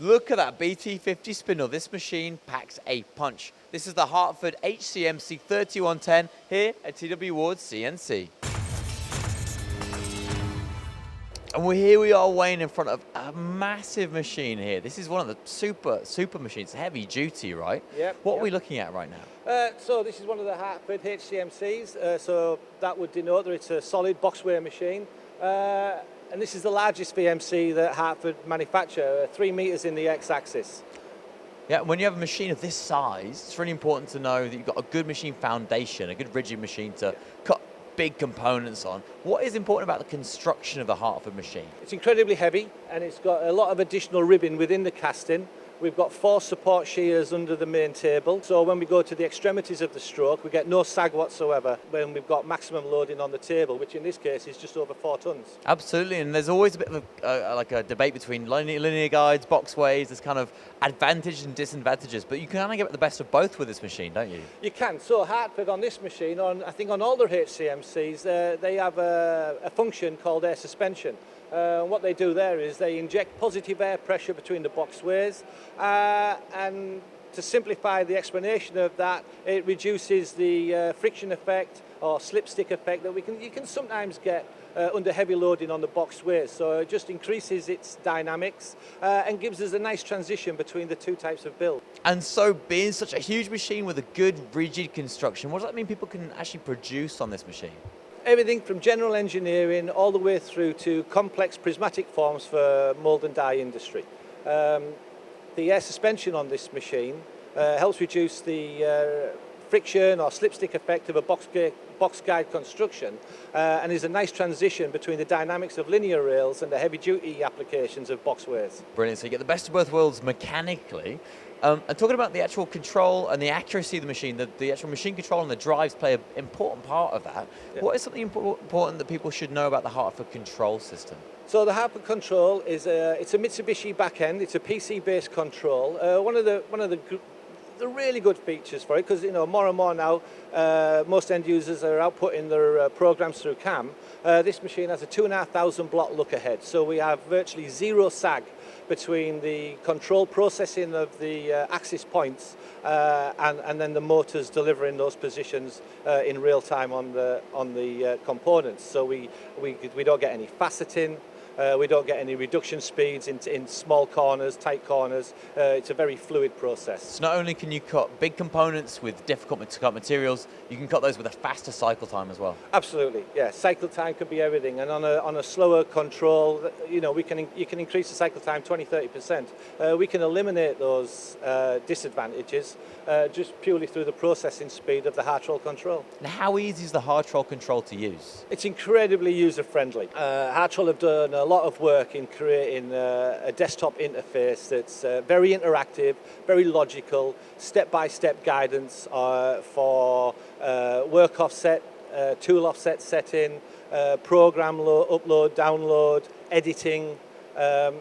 Look at that BT50 spindle. This machine packs a punch. This is the Hartford HCMC 3110 here at TW Ward CNC. And here we are weighing in front of a massive machine here. This is one of the super machines, heavy duty, right? Yep. What are we looking at right now? So this is one of the Hartford HCMCs. So that would denote that it's a solid box weigh machine. And this is the largest VMC that Hartford manufacture, 3 meters in the x-axis. Yeah, when you have a machine of this size, it's really important to know that you've got a good machine foundation, a good rigid machine to cut big components on. What is important about the construction of the Hartford machine? It's incredibly heavy, and it's got a lot of additional ribbing within the casting. We've got 4 support shears under the main table, so when we go to the extremities of the stroke, we get no sag whatsoever when we've got maximum loading on the table, which in this case is just over 4 tons. Absolutely, and there's always a bit of a debate between linear guides, boxways. There's kind of advantages and disadvantages, but you can kind of get the best of both with this machine, don't you? You can. So Hartford on this machine, I think on all their HCMCs, they have a function called air suspension. What they do there is they inject positive air pressure between the boxways, and to simplify the explanation of that, it reduces the friction effect or slipstick effect that you can sometimes get under heavy loading on the boxways. So it just increases its dynamics and gives us a nice transition between the two types of build. And so being such a huge machine with a good rigid construction, what does that mean people can actually produce on this machine? Everything from general engineering all the way through to complex prismatic forms for mould and die industry. The air suspension on this machine helps reduce the friction or slipstick effect of a box guide construction and is a nice transition between the dynamics of linear rails and the heavy duty applications of boxways. Brilliant, so you get the best of both worlds mechanically. And talking about the actual control and the accuracy of the machine, the actual machine control and the drives play an important part of that. Yeah. What is something important that people should know about the Hartford control system? So the Hartford control is it's a Mitsubishi back end. It's a PC-based control. One of the really good features for it, because more and more now, most end users are outputting their programs through CAM. This machine has a 2,500 block look ahead, so we have virtually zero sag between the control processing of the axis points and then the motors delivering those positions in real time on the components. So we don't get any faceting. We don't get any reduction speeds in small corners, tight corners. It's a very fluid process. So not only can you cut big components with difficult to cut materials, you can cut those with a faster cycle time as well. Absolutely, yeah. Cycle time could be everything, and on a slower control, you can increase the cycle time 20-30%. We can eliminate those disadvantages just purely through the processing speed of the heart roll control. And how easy is the heart roll control to use? It's incredibly user-friendly. Heart roll have done a lot of work in creating a desktop interface that's very interactive, very logical, step-by-step guidance for work offset, tool offset setting, program upload, download, editing.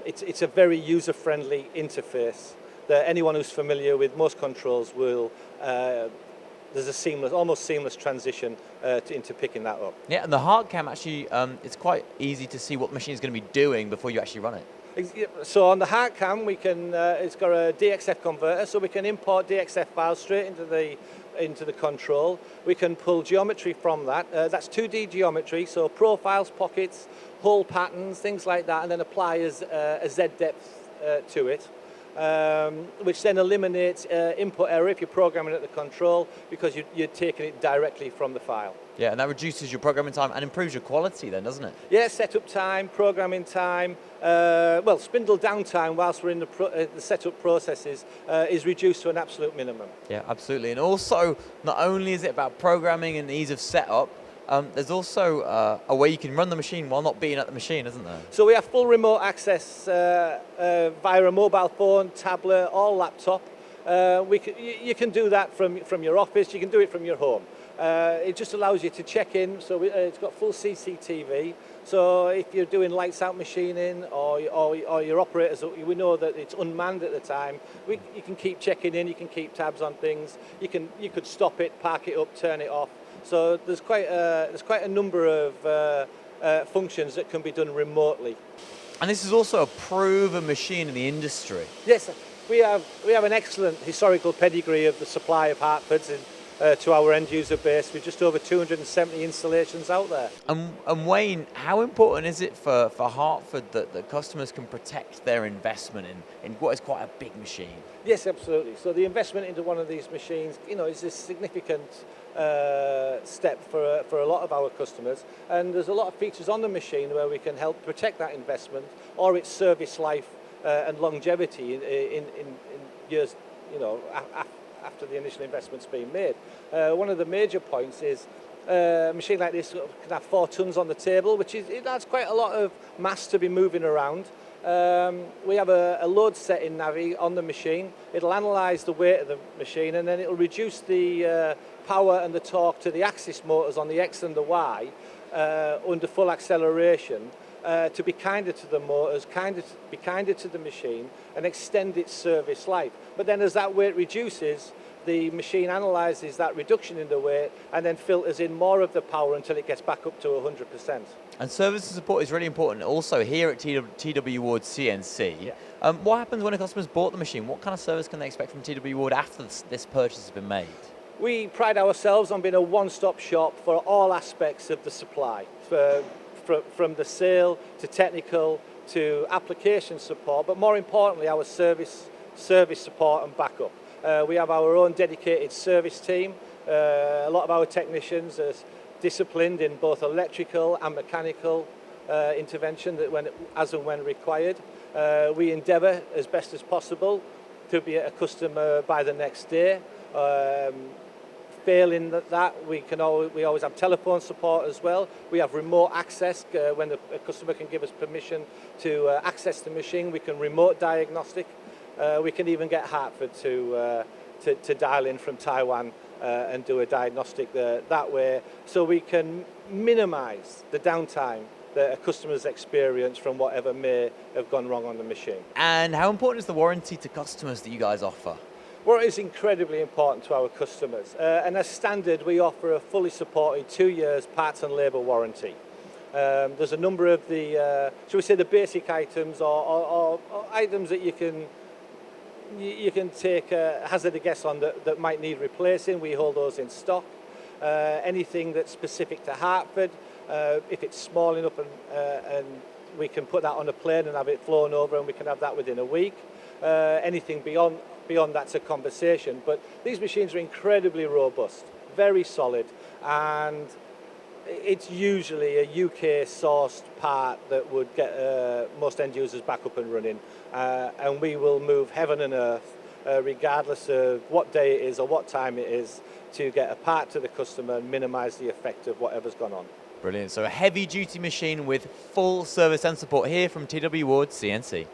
It's a very user-friendly interface that anyone who's familiar with most controls will there's a almost seamless transition into picking that up. Yeah, and the heart cam actually, it's quite easy to see what the machine is going to be doing before you actually run it. So on the heart cam, we can it's got a DXF converter, so we can import DXF files straight into the control. We can pull geometry from that. That's 2D geometry, so profiles, pockets, hole patterns, things like that, and then apply a Z depth to it. Which then eliminates input error if you're programming at the control, because you're taking it directly from the file. Yeah, and that reduces your programming time and improves your quality then, doesn't it? Yeah, setup time, programming time, spindle downtime whilst we're in the setup processes is reduced to an absolute minimum. Yeah, absolutely. And also, not only is it about programming and ease of setup, there's also a way you can run the machine while not being at the machine, isn't there? So we have full remote access via a mobile phone, tablet, or laptop. You can do that from your office, you can do it from your home. It just allows you to check in, so it's got full CCTV. So if you're doing lights out machining or your operators, we know that it's unmanned at the time, you can keep checking in, you can keep tabs on things, you could stop it, park it up, turn it off. So there's quite a number of functions that can be done remotely. And this is also a proven machine in the industry. Yes, we have an excellent historical pedigree of the supply of Hartfords to our end user base with just over 270 installations out there. And Wayne, how important is it for Hartford that customers can protect their investment in what is quite a big machine? Yes, absolutely. So the investment into one of these machines, is a significant step for a lot of our customers, and there's a lot of features on the machine where we can help protect that investment or its service life and longevity in years, after the initial investment's been made. One of the major points is a machine like this can have 4 tons on the table, that's quite a lot of mass to be moving around. We have a load setting navi on the machine. It'll analyse the weight of the machine, and then it'll reduce the power and the torque to the axis motors on the X and the Y under full acceleration to be kinder to the motors, be kinder to the machine, and extend its service life. But then as that weight reduces, the machine analyses that reduction in the weight and then filters in more of the power until it gets back up to 100%. And service and support is really important also here at TW Ward CNC. Yeah. What happens when a customer's bought the machine? What kind of service can they expect from TW Ward after this purchase has been made? We pride ourselves on being a one-stop shop for all aspects of the supply, from the sale to technical to application support, but more importantly our service support and backup. We have our own dedicated service team. A lot of our technicians are disciplined in both electrical and mechanical intervention as and when required. We endeavour as best as possible to be at a customer by the next day. Failing that, we always have telephone support as well. We have remote access when a customer can give us permission to access the machine. We can remote diagnostic. We can even get Hartford to dial in from Taiwan and do a diagnostic that way, so we can minimise the downtime that a customer's experience from whatever may have gone wrong on the machine. And how important is the warranty to customers that you guys offer? Well, it is incredibly important to our customers, and as standard we offer a fully supported 2 years parts and labour warranty. There's a number of the, shall we say, the basic items or items that you can take a hazard a guess on that might need replacing. We hold those in stock. Anything that's specific to Hartford, if it's small enough and we can put that on a plane and have it flown over, and we can have that within a week. Anything beyond that's a conversation, but these machines are incredibly robust, very solid, and it's usually a UK sourced part that would get most end users back up and running, and we will move heaven and earth regardless of what day it is or what time it is to get a part to the customer and minimise the effect of whatever's gone on. Brilliant. So a heavy duty machine with full service and support here from TW Ward CNC.